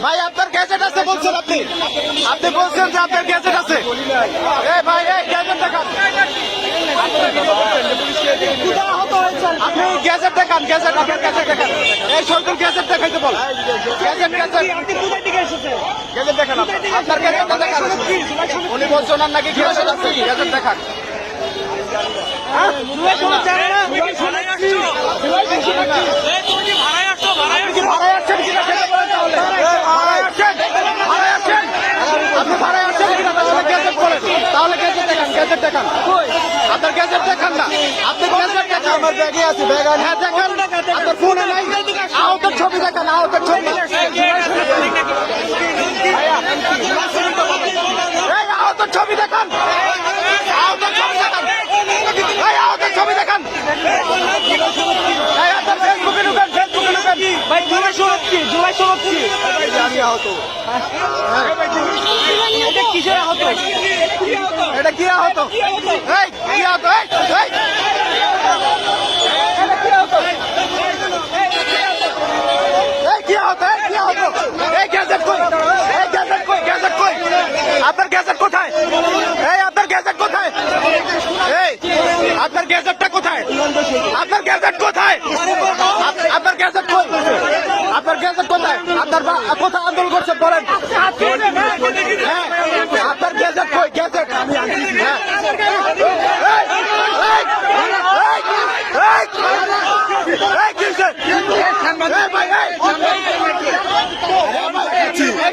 ভাই আপনার গ্যাজেট আছে বলছেন আপনি বলছেন যে আপনার গ্যাজেট আছে ভাই গ্যাজেট দেখান আপনি গ্যাজেট দেখান আপনার গ্যাজেট দেখান এই সরকার গ্যাজেট দেখাইতে বল গ্যাজেট দেখান আপনার গ্যাজেটটা দেখান উনি বলছেন ওনার নাকি গ্যাজেট আছে গ্যাজেট দেখান তাহলে গ্যাজেট দেখান আপনার গ্যাজেট দেখান না আপনি গ্যাজেট দেখান আমার ব্যাগে আছে ব্যাগ হ্যাঁ দেখান আপনার ফোনে নাই আহতের ছবি দেখান আহতের ছবি আহতের ছবি দেখান আহতের ছবি দেখান আহতের ছবি দেখান আপনার ফেসবুকে ঢুকেন ভাই জুলাই সরক্ষী আমি আহত এটা কিসের আহত এটা কি আহত কি আহত আপনার গ্যাজেট কোথায় আপনার গ্যাজেট কোথায় আপনার গ্যাজেটটা কোথায় আপনার গ্যাজেট কোথায় আপনার গ্যাজেট কই আপনার গ্যাজেট কোথায় আপনার কোথায় আন্দোলন করছেন বলেন হ্যাঁ আপনার গ্যাজেট কই গ্যাজেট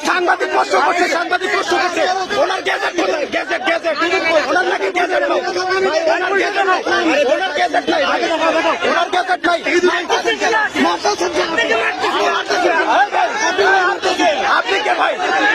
সাংবাদিক প্রশ্ন করছে ওনার গ্যাজেট কোথায় গ্যাজেট ওনার নাকি গ্যাজেট নাই ওনার গ্যাজেট নাই আপনি কে ভাই আপনার